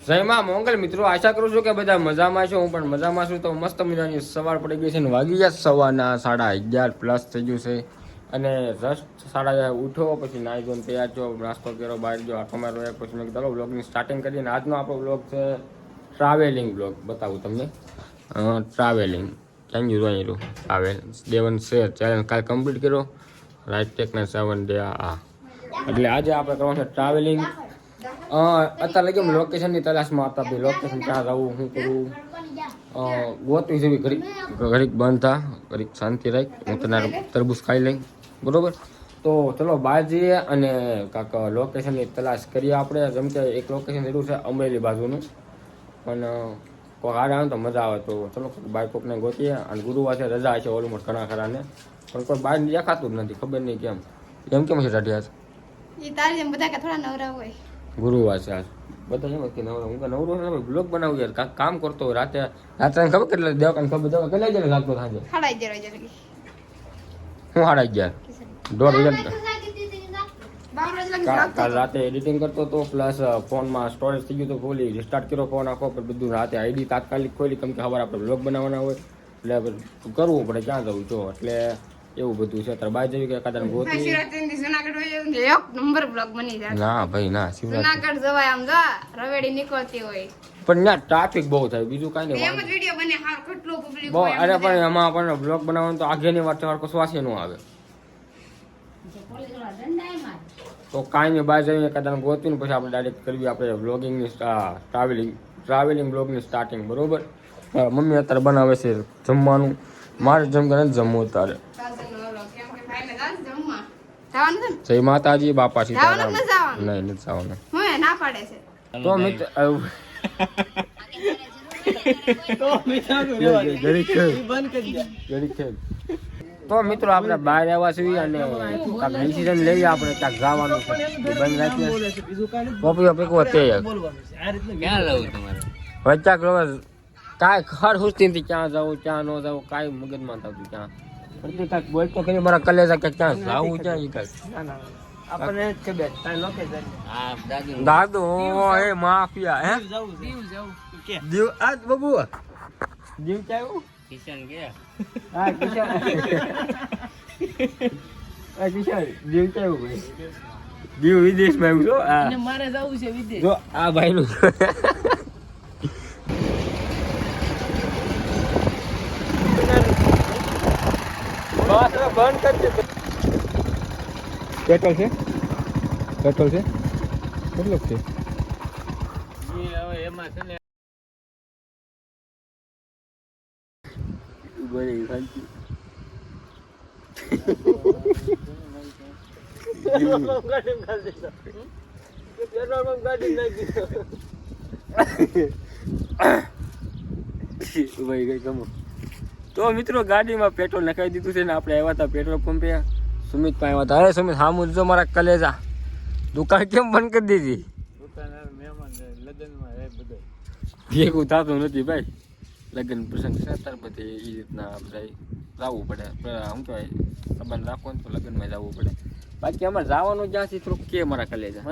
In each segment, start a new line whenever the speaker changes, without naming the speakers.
જય માં મોંગલ મિત્રો, આશા કરું છું કે બધા મજામાં છો. હું પણ મજામાં છું. તો મસ્ત મજાની સવાર પડી ગઈ છે ને વાગી ગયા સવારના 11:30+ થઈ ગયું છે. અને જસ્ટ 11:30 ઉઠો, પછી નાહી ધોઈને તૈયાર છો, નાસ્તો કર્યો, બહાર ગયો, આખો મારો એક, પછી મેં કીધું વ્લોગની સ્ટાર્ટિંગ કરીએ. અને આજનો આપણો વ્લોગ છે ટ્રાવેલિંગ વ્લોગ. બતાવું તમને ટ્રાવેલિંગ કેમ you travel Devan share challenge કાલ કમ્પ્લીટ કર્યો. રાઈટ ટેકના 7 ડે એટલે આજે આપણે કરવાનું છે ટ્રાવેલિંગ. અત્યારે લગી અમે લોકેશનની તલાશમાં હતા. ભાઈ લોકેશન ક્યાં જવું, શું કરવું, ગોતવી જેવી. ઘડીક બંધ થા, ઘડીક શાંતિ રાખ, હું તને તરબૂચ ખાઈ લઈ, બરોબર. તો ચલો બહાર જઈએ અને કાંક લોકેશનની તલાશ કરીએ આપણે. જેમ કે એક લોકેશન એટલું છે અમરેલી બાજુનું, પણ કોઈ હાર આવે તો મજા આવે. તો ચલો બાઈક કોકને ગોતીએ. અને ગુરુવાર છે, રજા છે ઓલમોસ્ટ ઘણા ખરાને, પણ કોઈ બહાર દેખાતું જ નથી, ખબર નહીં કેમ છે રાઢિયા ગુરુવાર છે આજ બધા એમ કે નવરો. હું નવરો નથી, બ્લોગ બનાવું યાર, કાંઈક કામ કરતો હોય. રાતે ખબર કેટલા દેવકાને ખબર દેવા કેટલા જાય લાગતો સાંજે
11:30
હું 11:30 કાલ રાતે એડિટિંગ કરતો હતો, પ્લસ ફોનમાં સ્ટોરેજ થઈ ગયું તો ખોલી રિસ્ટાર્ટ કર્યો ફોન આખો. પણ બધું રાતે આઈડી તાત્કાલિક ખોલી, કેમ કે સવારે આપણે બ્લોગ બનાવવાના હોય એટલે કરવું પડે. ક્યાં જવું છો એટલે એવું બધું છે. તારે બાય જવી કે કદાચ ગોતી
એક નંબર બ્લોગ બની જાય.
ના ભાઈ ના,
જુનાગઢ જવાય આમ જા રવેડી નીકળતી હોય,
પણ ના ટ્રાફિક બહુ થાય, બીજું કાંઈ નહીં.
એમ જ વિડિયો બને હાર કેટલો પબ્લિક
બહુ.
હોય.
અરે પણ એમાં પણ બ્લોગ બનાવવાનું તો આગળની વાત તમારે કશું નો આવે. તો કાંઈ નહીં, બહાર જઈને કદાચ ગોતીને પછી આપણે ડાયરેક્ટ કરવી આપણે બ્લોગિંગની ટ્રાવેલિંગ બ્લોગની સ્ટાર્ટિંગ, બરોબર. મમ્મી અત્યારે બનાવે છે જમવાનું. મારે જમવું અત્યારે. જય માતાજી, બાપા સીતારામ. નહીં નથી જવાનું.
ના પાડે છે
તો મિત્ર તો મિત્રો આપણે બહાર આવ્યા છીએ અને ડિસિઝન લઈએ આપણે ક્યાંક જવાનું છે. બંધ રાખીને કોપીઓ પીકવો તે ક્યાં જવું તમારે વચ્ચા કાંઈ ખર હુસ્તી નથી, ક્યાં જવું ક્યાં ન જવું કાંઈ મગજમાં થતું. ક્યાં પણ કાંઈક બોલતો કરી મારા કલેજા કે ક્યાં જવું ક્યાં એ કાંઈક આપણને ખબર દાદુ એ માફિયા હે દીવ આજ બાબુ દીવ ચાયું કિશન કે હા કિશન આ કિશન દીવ ચાયું ભાઈ દીવ વિદેશમાં આવ્યું છો અને મારે જવું છે વિદેશ. જો આ ભાઈનું બંધ કરજે. પેટ્રોલ છે કેટલું છે એમાં છે ને તો મિત્રો ગાડીમાં પેટ્રોલ નખાવી દીધું છે ને આપણે આવ્યા હતા પેટ્રોલ પંપે. સુમિત પાસે આવ્યા હતા. અરે સુમિત હામું જો મારા કલેજા દુકાન કેમ બંધ કરી દીધી? ભેગું થતું નથી ભાઈ, લગ્ન પ્રસંગ છે તાર બધી એ રીતના બધા જવું પડે. શું કહેવાય સંબંધ રાખવો ને તો લગ્નમાં જવું પડે. બાકી અમારે જવાનું જ્યાંથી થોડુંક કે મારા કલેજા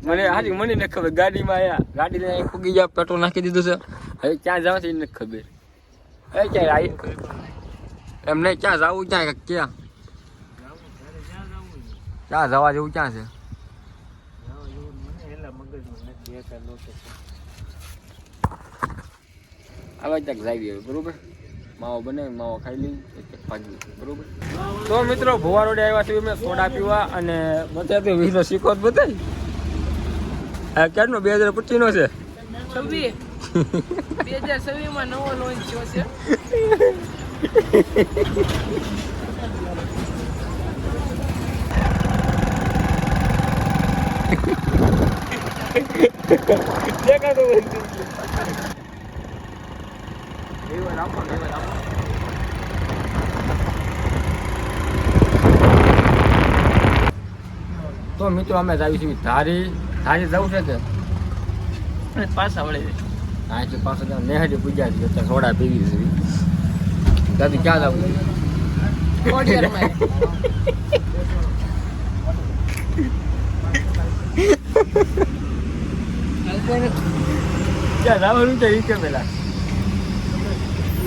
મને હાજી મને નથી ખબર. ગાડીમાં આવ્યા, ગાડી લઈને ફૂગી ગયા, પેટ્રોલ નાખી દીધું છે. હવે ક્યાં જવાથી એ નથી ખબર. હવે ક્યાં એમ નહીં, ક્યાં જવું ક્યાં ક્યાં જવા જેવું ક્યાં છે? હવે ક્યાંક જાવી બરોબર. માવો બને માવો ખાઈ લઈ ભાગી બરોબર. તો મિત્રો ભુવા રોડે આવ્યા છીએ મેં સોડા પીવા. અને બતાવી વીસ શીખો બતાવી ક્યારનો 2025 નો છે
2026 માં નવો લોન્ચ થયો છે.
તો મિત્રો અમે જાવી છીએ ધારી જવું છે કે
પાછા વળે
છે પાછા નેહડી પૂજા છે. અત્યારે સોડા પીવી છે દાદી. ક્યાં જવું ક્યાં જવાનું છે એ કે પેલા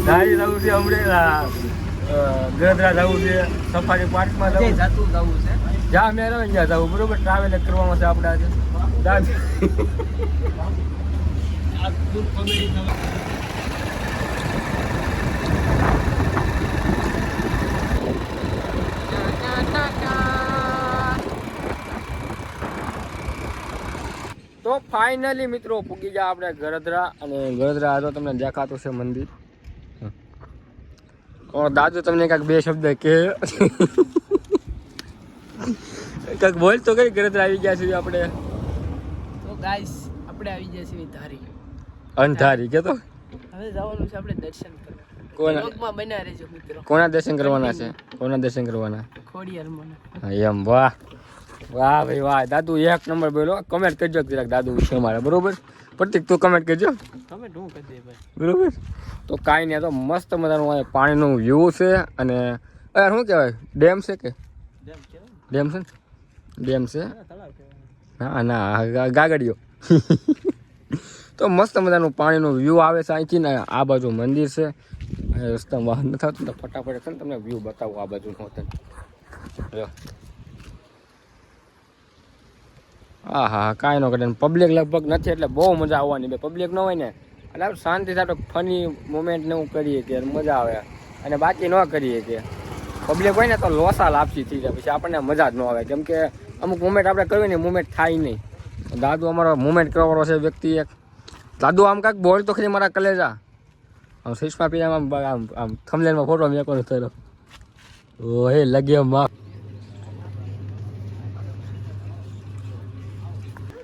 ધારી જવું છે હમણાં ગરદરા જવું છે સફારી પાર્કમાં જવું
છે
જ્યાં મેં રહે ત્યાં જવું બરોબર ટ્રાવેલ કરવાનું છે આપણે આજે તો ફાઇનલી મિત્રો પૂગી ગયા આપણે ગરદરા અને ગરદરા તો તમને દેખાતું છે મંદિર દાદુ તમને કાંઈક બે શબ્દ કે કાંઈક બોલ તો કઈ ગરદરા આવી ગયા છે આપણે
તો ગાઈસ આપણે આવી ગયા છીએ ધારી
અંધારી કે તો
હવે જવાનું છે આપણે દર્શન કરવા
કોના
વ્લોગમાં બન્યા રહેજો મિત્રો
કોના દર્શન કરવાના છે કોના દર્શન કરવાના
ખોડિયારમાં
હા એમ વાહ વાહ ભાઈ વાહ દાદુ એક નંબર બોલો કમેન્ટ કરજો જરાક દાદુ વિશે અમારે બરોબર પ્રતિક તું કમેન્ટ કરજો
તમે ઢું કરી દે ભાઈ
બરોબર તો કાંઈ નહીં તો મસ્ત મજાનું આ પાણીનું વ્યૂ છે અને અરે શું કહેવાય ડેમ છે કે ડેમ છે ને ડેમ છે ના ના ગાગડીઓ તો મસ્ત મજાનું પાણીનું વ્યૂ આવે છે અહીંથી ને આ બાજુ મંદિર છે રસ્તામાં વાહન નથી આવતું તો ફટાફટ છે ને તમને વ્યૂ બતાવું આ બાજુનું હોતું જો હા હા કાંઈ ન કરે પબ્લિક લગભગ નથી એટલે બહુ મજા આવવાની બે પબ્લિક ન હોય ને એટલે આપણે શાંતિથી આપણે ફની મોમેન્ટ ને એવું કરીએ કે મજા આવે અને બાકી ન કરીએ કે પબ્લિક હોય ને તો લોસા લાપસી થઈ જાય પછી આપણને મજા જ ન આવે કેમ કે અમુક મુમેન્ટ આપણે કરવી ને મુમેન્ટ થાય નહીં દાદુ અમારો મુમેન્ટ કરવાનો છે વ્યક્તિ એક દાદુ આમ કાંઈક બોલ તો ખરી મારા કલેજા આમ શીશમાં પીને આમ થમલેનમાં ફોટો મેં કોનો થયો ઓ હે લગે માં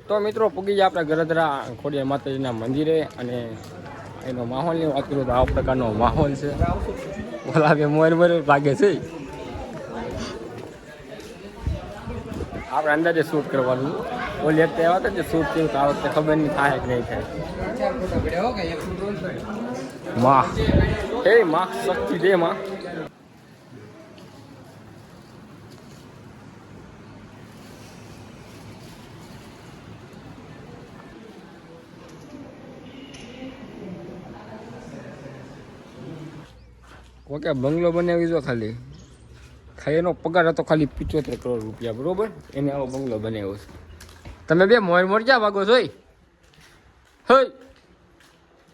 તો મિત્રો પૂગી જાય આપણે ગરદરા ખોડિયાર માતાજીના મંદિરે અને એનો માહોલની વાત કરું તો આ પ્રકારનો માહોલ છે બોલા કે મોર ભાગે છે આપણે અંદાજે શૂટ કરવાનું ઓલી એક એવા હતા જે શૂટ થયું તો આ વખતે ખબર નહીં થાય કે નહીં થાય માં હે માં શક્તિ દે માં ઓકે બંગલો બનાવી દો ખાલી એનો પગાર હતો ખાલી 75 કરોડ રૂપિયા બરોબર એને આવો બંગલો બનાવ્યો છે તમે બે મોર ક્યાં ભાગો છો હે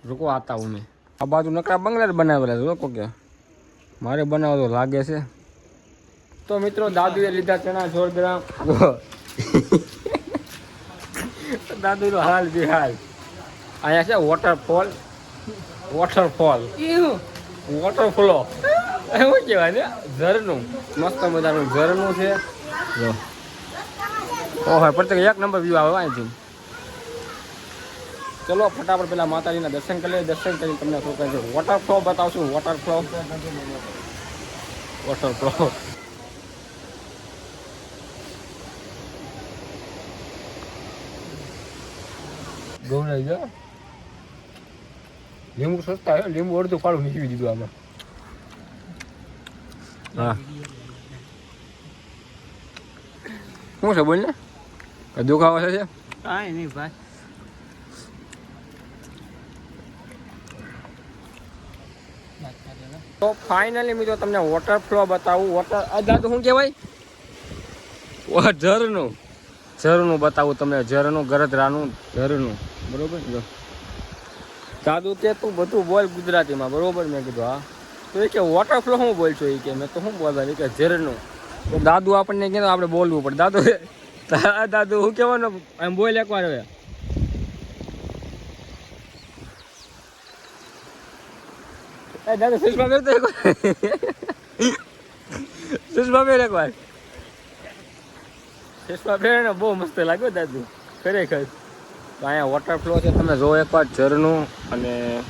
રૂકો આતા હું મેં આ બાજુ નકરા બંગલા બનાવેલા છે લોકો કે મારે બનાવવો તો લાગે છે તો મિત્રો દાદુએ લીધા ચણા 16 ગ્રામ દાદુનો હાલ બિહાલ અહીંયા છે વોટરફોલ વોટરફ્લો એવું કહેવાય ને ઝરણું મસ્ત મજાનું ઝરણું છે જો ઓહો પ્રત્યેક એક નંબર વ્યૂ આવે અહીંથી ચલો ફટાફટ પેલા માતાજીના દર્શન કરી લઈએ દર્શન કરીને તમને શું કહે છે વોટરફ્લો બતાવશું વોટરફ્લો ગૌરાઈ જા લીંબુ સસ્તા હે લીંબુ અડધું ફાળું નીકળી દીધું આમાં હા શું છે બોલ ને દુખાવો છે
કાંઈ નહીં ભાઈ
તો ફાઇનલી મિત્રો તમને વોટરફ્લો બતાવું દાદુ શું કહેવાય ઝરણું બતાવું તમને ઝરણું ગરદરાનું ઝરણું બરોબર જો દાદુ કે તું બધું બોલ ગુજરાતીમાં બરોબર મેં કીધું હા તો એ કે વોટરફ્લો શું બોલશો એ કે મેં તો શું બોલવા કે ઝરણું તો દાદુ આપણને કીધું આપણે બોલવું પડે દાદુ શું કહેવાનું એમ બોલ એકવાર હવે દાદુ સુષ્મા બેર તો સુષ્મા બેર એકવાર સુષ્મા બેર ને બહુ મસ્ત લાગ્યો દાદુ ખરેખર તો અહીંયા વોટરફ્લો છે તમે જો એકવાર ઝરણું અને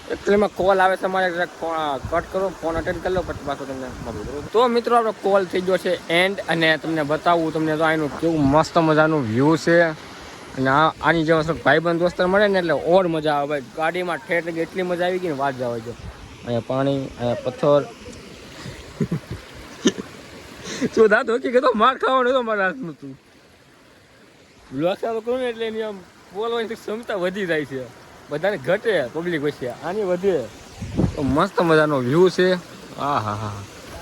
એકચ્યુઅલીમાં કોલ આવે છે મારે કટ કરો ફોન અટેન્ડ કરી લો પછી પાછો તમને મળું તો મિત્રો આપણો કોલ થઈ ગયો છે એન્ડ અને તમને બતાવું તમને તો આનું કેવું મસ્ત મજાનું વ્યૂ છે અને આની જેવા ભાઈબંધ દોસ્તર મળે ને એટલે ઓર મજા આવે ભાઈ ગાડીમાં ઠેઠ એટલી મજા આવી ગઈ ને વાત જવા જો અહીંયા પાણી અહીંયા પથ્થર શું દાદો હકીકત માર ખાવાનું હતો મારા હાથનું તું બ્લોક ચાલુ કરું ને એટલે એની આમ બોલવાની ક્ષમતા વધી જાય છે, બધાને ઘટે પબ્લિક વચ્ચે, આની વધે. તો મસ્ત મજાનો વ્યૂ છે. હા હા હા,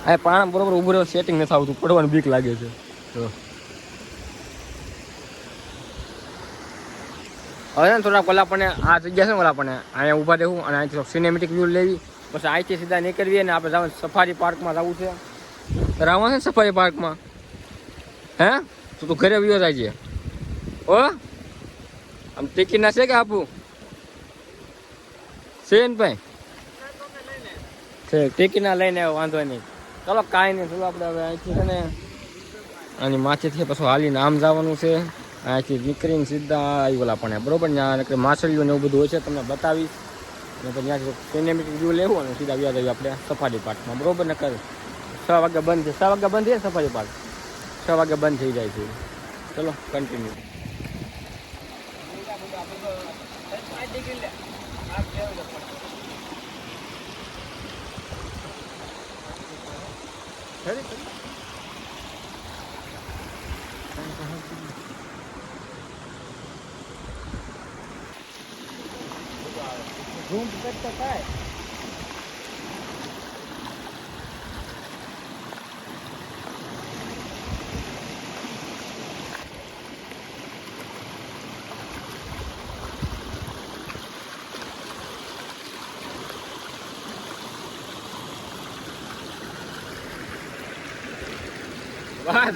આ પાણા બરોબર ઉભું રહેવું સેટિંગ નથી આવતું, પડવાનું બીક લાગે છે. તો હવે ને થોડાક ઓલા પણ આ જગ્યા છે ને, ઓલા પણ અહીંયા ઊભા રહેવું અને અહીંથી સિનેમેટિક વ્યૂ લેવી, પછી અહીંથી સીધા નીકળીએ ને આપણે જવાનું સફારી પાર્કમાં જવું છે. રાવણ છે ને સફારી પાર્કમાં? હે તો તું ઘરે વ્યૂ જાય છે? ઓ આમ ટિકિટ ના છે કે આપું છે ને ભાઈ? ટિકિટ ના લઈને વાંધો નહીં. ચાલો કાંઈ નહીં, ચાલો આપણે હવે અહીંથી છે ને આની માથેથી પછી હાલીને આમ જવાનું છે. અહીંથી નીકળીને સીધા આવી ઓલા પણ બરોબર ત્યાં માછલીઓ ને એવું બધું હોય છે, તમને બતાવીશ. અને પછી ત્યાંથી સિનેમેટિક વ્યૂ લેવું અને સીધા વ્યાજ આવી આપણે સફારી પાર્કમાં બરોબર ને. કર 6 વાગે બંધ છે, 6 વાગે બંધ છે સફારી પાર્ક, 6 વાગે બંધ થઈ જાય છે. ચલો કન્ટિન્યુ. ઝૂમ કરતા થાય. વાહ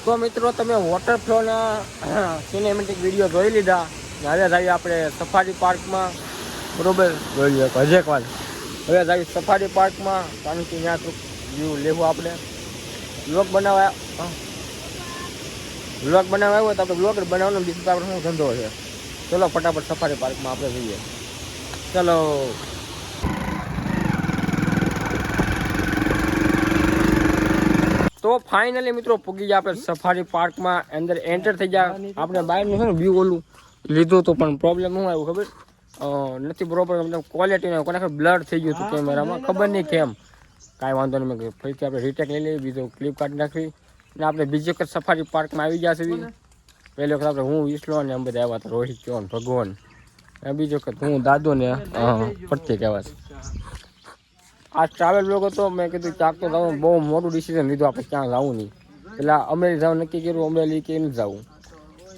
તો મિત્રો તમે વોટરફ્લોના સિનેમેટિક વિડીયો જોઈ લીધા. હવે જઈએ આપણે સફારી પાર્કમાં બરોબર. જોઈ લઈએ હજેક વાર. હવે જઈએ સફારી પાર્કમાં, કારણ કે ત્યાં વ્યૂ લેવું આપણે. વ્લોગ બનાવવા આવ્યો તો આપણે વ્લોગ બનાવવાનો બીજું આપણે શું ધંધો છે. ચલો ફટાફટ સફારી પાર્કમાં આપણે જઈએ. ચલો તો ફાઇનલી મિત્રો પૂગી ગયા આપણે સફારી પાર્કમાં. અંદર એન્ટર થઈ ગયા. આપણે બહારનું છે ને વ્યૂ ઓલું લીધું હતું, પણ પ્રોબ્લેમ શું આવ્યું ખબર નથી, બરોબર ક્વોલિટી નહીં, કોને બ્લર થઈ ગયું હતું કેમેરામાં, ખબર નહીં કેમ. કાંઈ વાંધો નહીં, મેં ફરીથી આપણે રીટેક લઈ લઈએ, બીજો ક્લિપ કાઢી નાખવી. અને આપણે બીજી વખત સફારી પાર્કમાં આવી ગયા છીએ. પહેલી વખત આપણે હું વિસલો ને એમ બધા આવ્યા હતા, રોહિત ચોન ભગવાન. બીજી વખત હું દાદો ને પ્રત્યેક આવ્યા છે. આ ટ્રાવેલ બ્લોગ હતો, મેં કીધું ક્યાંક તો જવાનું, બહુ મોટું ડિસિઝન લીધું આપણે, ક્યાં જવું નહીં. એટલે અમરેલી જવાનું નક્કી કર્યું, અમરેલી કે નથી જવું,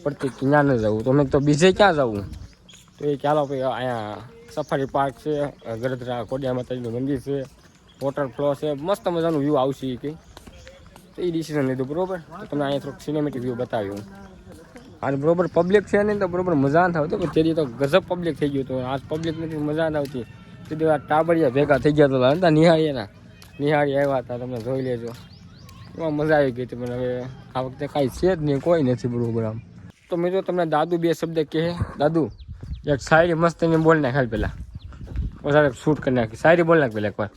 પ્રત્યેક ક્યાં ન જવું. તો મેં તો બીજે ક્યાં જવું, તો એ ચાલો ભાઈ અહીંયા સફારી પાર્ક છે, ગરધરા કોડિયા માતાજીનું મંદિર છે, વોટરફ્લો છે, મસ્ત મજાનું વ્યૂ આવશે એ કંઈ. તો એ ડિસિઝન લીધું બરોબર. તો તમને અહીંયા થોડુંક સિનેમેટિક વ્યૂ બતાવ્યું. આજ બરોબર પબ્લિક છે નહીં તો બરોબર મજા ન આવતી, પણ તેથી તો ગજબ પબ્લિક થઈ ગયું હતું. આજ પબ્લિક નથી, મજા ન આવતી. સીધું આ ટાબરિયા ભેગા થઈ ગયા હતા નિહાળી આવ્યા હતા, તમે જોઈ લેજો. એમાં મજા આવી ગઈ હતી. પણ હવે આ વખતે કાંઈ છે જ નહીં, કોઈ નથી બરોબર આમ. તો મિત્રો તમને દાદુ બે શબ્દ કહે. દાદુ એક શાયરી મસ્ત એને બોલ નાખ હાલ પેલા, વધારે શૂટ કરી નાખી. શાયરી બોલ નાખ પેલા એકવાર.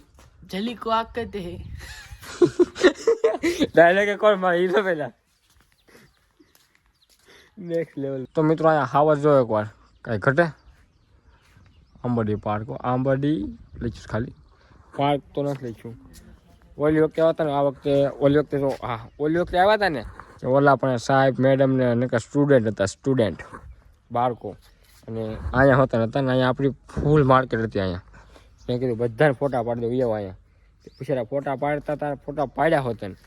જલી કો આગ કહેતે હે.
ડાયલોગ કોણ મારે ઈ તો પેલા નેક્સ્ટ લેવલ. તો મિત્રો અહીંયા હાવર જો એકવાર, કાંઈ ઘટે. આંબરડી પાર્ક, આંબરડી લઈશું ખાલી, પાર્ક તો નથી લઈશું. ઓલી વખતે આવ્યા હતા ને, આ વખતે ઓલી વખતે તો હા ઓલી વખતે આવ્યા હતા ને, ઓલા પણ સાહેબ મેડમ ને નકા સ્ટુડન્ટ હતા, સ્ટુડન્ટ બાળકો. અને અહીંયા હોતા નહોતા ને, અહીંયા આપણી ફૂલ માર્કેટ હતી. અહીંયા મેં કીધું બધાને ફોટા પાડી દો એવા. અહીંયા પછી ફોટા પાડતા હતા, ફોટા પાડ્યા હોતા ને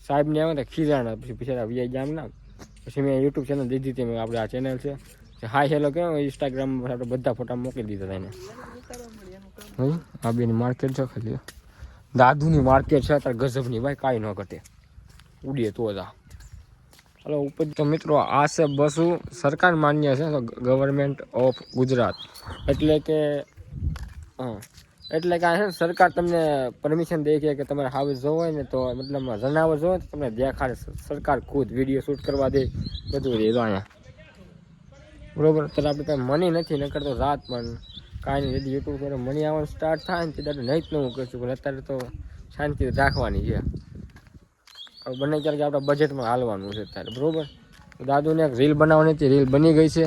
સાહેબને આવ્યા હતા ખીજાણા. પછી પછી વીઆઈ જામ ના, પછી મેં યુટ્યુબ ચેનલ દીધી હતી. આપણે આ ચેનલ છે હાય હેલો કેવો, ઇન્સ્ટાગ્રામમાં આપણે બધા ફોટા મોકલી દીધા હતા એને. આ બેની માર્કેટ છે ખાલી, દાદુની માર્કેટ છે અત્યારે ગજબની ભાઈ, કાંઈ ન ઘટે, ઉડીએ તો જ. ચાલો ઉપર. તો મિત્રો આ છે બસો સરકાર માન્ય છે, ગવર્મેન્ટ ઓફ ગુજરાત. એટલે કે આ છે ને સરકાર તમને પરમિશન દે છે કે તમારે હાઉસ જોવો હોય ને, તો મતલબ જનાવર જોવો ને તો તમને દેખાડે. સરકાર ખુદ વિડીયો શૂટ કરવા દે, બધું દે. તો અહીંયા બરોબર. અત્યારે આપણે કાંઈ મની નથી, ન કરતો રાત પણ કાંઈ નહીં. ଯଦି યુટ્યુબ પર મની આવવાનું સ્ટાર્ટ થાય ને ત્યારે નહીં જ નવું કરશું, પણ અત્યારે તો શાંતિ રાખવાની છે. હવે બને ત્યારે કે આપણા બજેટમાં હાલવાનું છે અત્યારે બરોબર. દાદુને એક રીલ બનાવવાની હતી, રીલ બની ગઈ છે.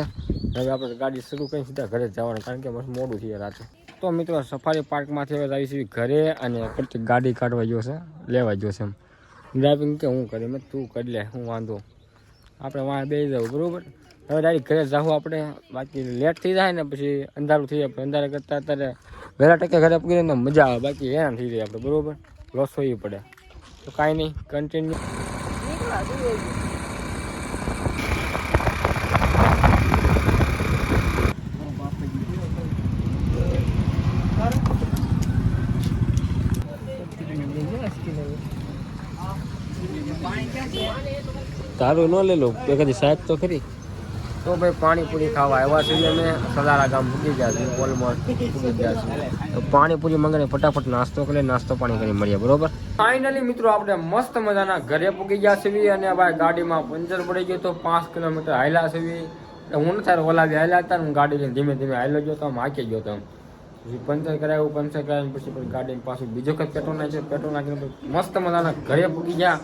હવે આપણે ગાડી શરૂ કરી સીધા ઘરે જવાનું, કારણ કે બસ મોડું થઈ રાતે. તો મિત્રો સફારી પાર્કમાંથી હવે આવીશું ઘરે, અને પછી ગાડી કાઢવા ગયો છે, લેવા ગયો છે એમ. ડ્રાઇવિંગ કે હું કરી, મેં તું કરી લે, હું વાંધો, આપણે વાં બેસી જવું, બરાબર. હવે ડાયરેક્ટ ઘરે જાવું આપણે, બાકી લેટ થઈ જાય ને પછી અંધારું થઈ જાય. અંધારા કરતાં અત્યારે વહેલા ટકે ઘરે પૂરીને તો મજા આવે, બાકી હેરાન થઈ જાય આપણે, બરાબર. લોસ હોવી પડે. તો કાંઈ નહીં, કન્ટિન્યુ. તારું ન લે લો કદી સાહેબ તો ખરી. તો ભાઈ પાણીપુરી ખાવા આવ્યા છીએ અમે, સલારા ગામ મૂકી ગયા છે, ઓલમોસ્ટ મૂકી ગયા છે. તો પાણીપુરી મંગાવીને ફટાફટ નાસ્તો કરી, નાસ્તો પાણી કરી મળીએ, બરોબર. ફાઇનલી મિત્રો આપણે મસ્ત મજાના ઘરે પૂકી ગયા છીએ, અને ભાઈ ગાડીમાં પંચર પડી ગયું તો 5 કિલોમીટર હાલ્યા છીએ. હું નથી ઓલા બી હાલ્યા હતા, હું ગાડી લઈને ધીમે ધીમે હાલ્યો ગયો તો આમ હાકી ગયો હતો. પછી પંચર કરાવ્યું, પંચર કરાવીને પછી ગાડી પાછું બીજો વખત પેટ્રોલ નાખ્યું, પેટ્રોલ નાખીને મસ્ત મજાના ઘરે પૂકી ગયા.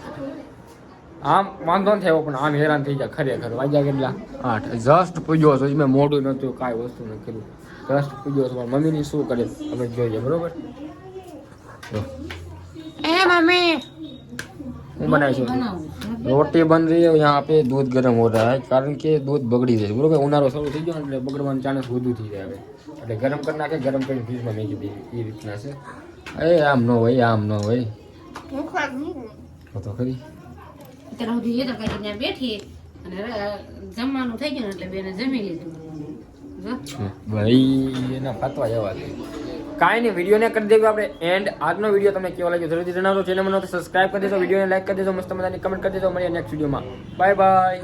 આમ વાંધો ન થયો, પણ આમ હેરાન થઈ જાય ખરેખર. વાગ્યા કેટલા 8. જસ્ટ પૂજ્યો છો, મેં મોઢું નહોતું, કાંઈ વસ્તુ નથી કર્યું, જસ્ટ પૂજ્યો છો. પણ મમ્મીની શું કરે અમે જોઈએ, બરોબર. મમ્મી હું બનાવી છું, રોટી બન રહી है यहाँ पे, दूध गर्म हो रहा है, કારણ કે दूध બગડી જાય, બરોબર. ઉનાળો શરૂ થઈ ગયો એટલે બગડવાનું ચાન્સ વધુ થઈ જાય. હવે એટલે ગરમ કરી નાખે, ગરમ કરીને ફ્રીજમાં મેકી દઈએ, એ રીતના છે. આમ ન હોય, આમ ન હોય તો ખરી.
બેઠી અને જમવાનું થઈ ગયું એટલે બેને જમી લીધું.
ભાઈ એના ફાતવા જવા દે. કાંઈ નહીં, વિડીયોને કરી દેવું આપણે એન્ડ. આજનો વિડીયો તમને કેવો લાગ્યો જરૂરથી જણાવજો. ચેનલ મને સબસ્ક્રાઈબ કરી દેજો, વિડીયોને લાઈક કરી દેજો, મસ્ત મજાની કમેન્ટ કરી દેજો. મળીએ નેક્સ્ટ વિડીયોમાં. Bye bye.